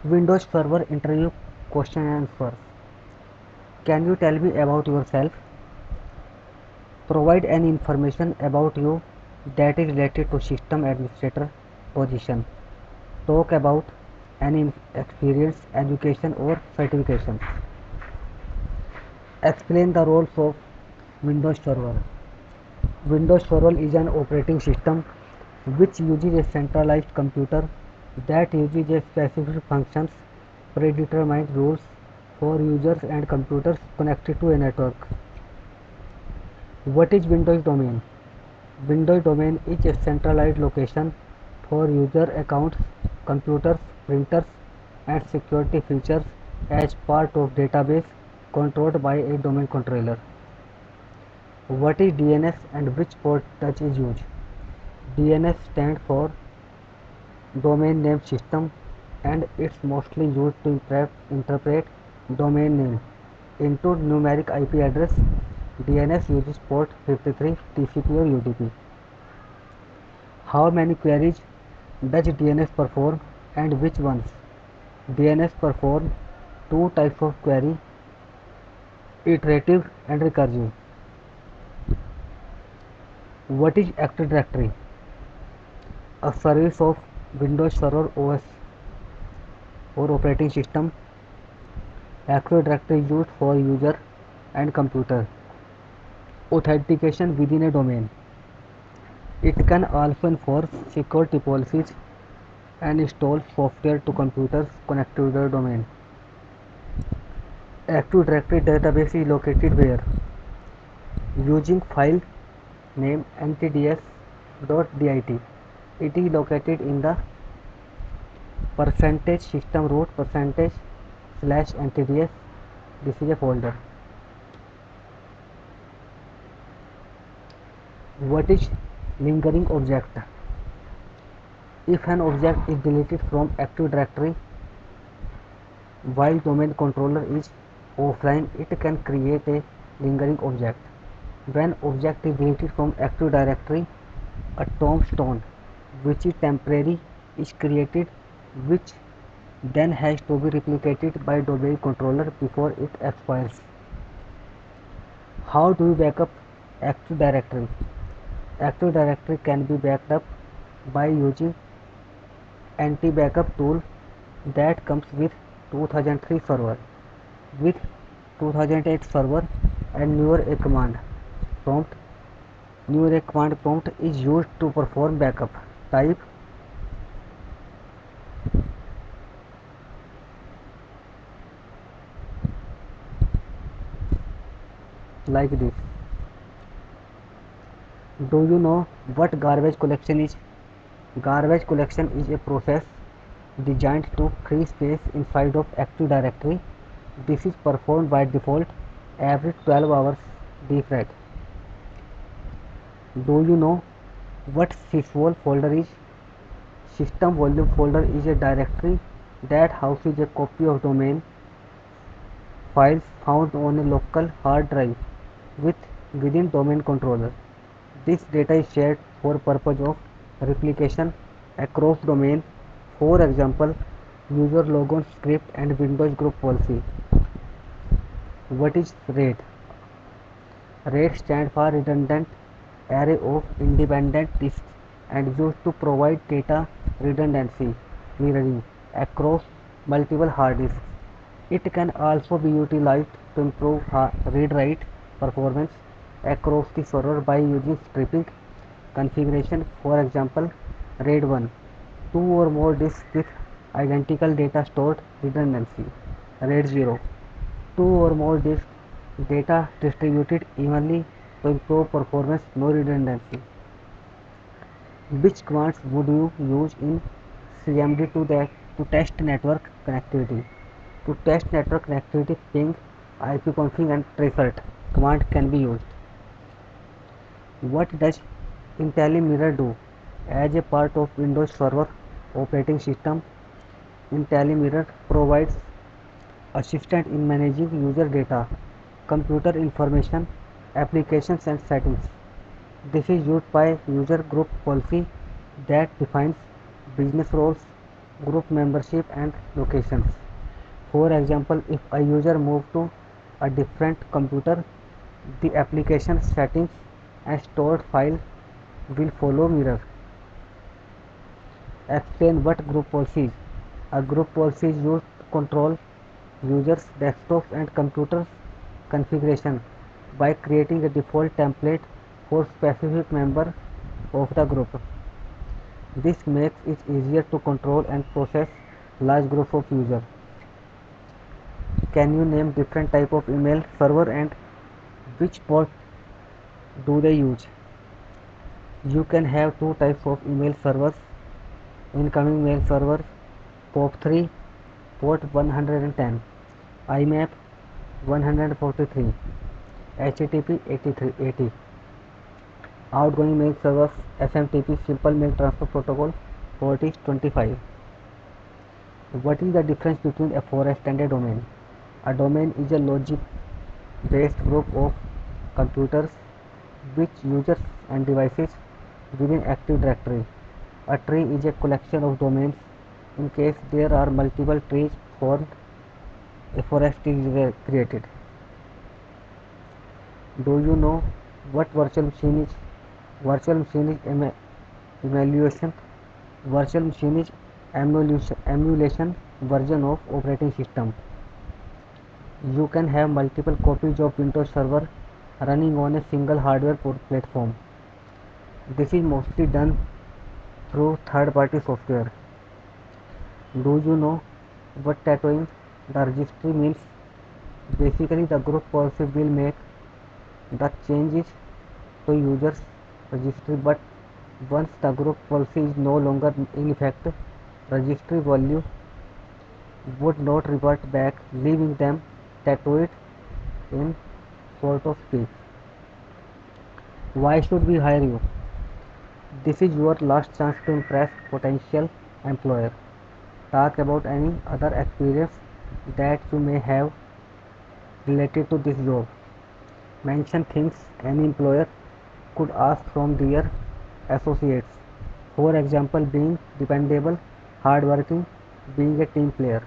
Windows Server interview question and answers. Can you tell me about yourself? Provide any information about you that is related to system administrator position. Talk about any experience, education or certification. Explain the roles of Windows Server. Windows Server is an operating system which uses a centralized computer that uses a specific functions, predetermined rules for users and computers connected to a network. What is Windows Domain? Windows Domain is a centralized location for user accounts, computers, printers, and security features as part of database controlled by a domain controller. What is DNS and which port does it use? DNS stands for Domain Name System and it's mostly used to interpret domain name into numeric IP address. DNS uses port 53 TCP or UDP. How many queries does DNS perform and which ones? DNS performs two types of query, iterative and recursive. What is Active Directory? A service of Windows Server OS or operating system. Active Directory is used for user and computer authentication within a domain. It can also enforce security policies and install software to computers connected to the domain. Active Directory database is located where? Using file name ntds.dit. It is located in the percentage system root percentage slash ntds. This is a folder. What is lingering object? If an object is deleted from Active Directory while domain controller is offline, it can create a lingering object. When object is deleted from Active Directory, a tombstone, which is temporary, is created, which then has to be replicated by domain controller before it expires. How do we backup Active Directory? Active Directory can be backed up by using anti-backup tool that comes with 2003 server, with 2008 server and newer a command prompt. Newer a command prompt is used to perform backup. Type like this. Do you know what garbage collection is? Garbage collection is a process designed to free space inside of Active Directory. This is performed by default every 12 hours defrag. Do you know what sysvol folder is? System volume folder is a directory that houses a copy of domain files found on a local hard drive within domain controller. This data is shared for purpose of replication across domain. For example, user logon script and Windows group policy. What is RAID? RAID stands for redundant array of independent disks and used to provide data redundancy mirroring across multiple hard disks. It can also be utilized to improve read-write performance across the server by using stripping configuration. For example, RAID 1, two or more disks with identical data stored redundancy. RAID 0, two or more disks data distributed evenly to improve performance, no redundancy. Which commands would you use in CMD to test network connectivity? To test network connectivity, ping, ipconfig and traceroute command can be used. What does IntelliMirror do? As a part of Windows Server operating system, IntelliMirror provides assistance in managing user data, computer information, applications and settings. This is used by user group policy that defines business roles, group membership and locations. For example, if a user moves to a different computer, the application settings and stored file will follow mirror. Explain what group policy is. A group policy is used to control users' desktops and computers configuration by creating a default template for specific member of the group. This makes it easier to control and process large groups of users. Can you name different type of email server and which port do they use? You can have two types of email servers: incoming mail server POP3 port 110, IMAP 143, HTTP 80, outgoing mail servers SMTP simple mail transfer protocol port is 25. What is the difference between a forest and a domain? A domain is a logic based group of computers which users and devices within Active Directory. A tree is a collection of domains. In case there are multiple trees formed, a forest is created. Do you know what virtual machine is? Virtual machine is emulation. Virtual machine is emulation version of operating system. You can have multiple copies of Windows Server running on a single hardware platform. This is mostly done through third-party software. Do you know what tattooing the registry means? Basically, the group policy will make the changes to users registry, but once the group policy is no longer in effect, registry value would not revert back, leaving them tattooed in sort of speech. Why should we hire you? This is your last chance to impress potential employer. Talk about any other experience that you may have related to this job. Mention things any employer could ask from their associates. For example, being dependable, hardworking, being a team player.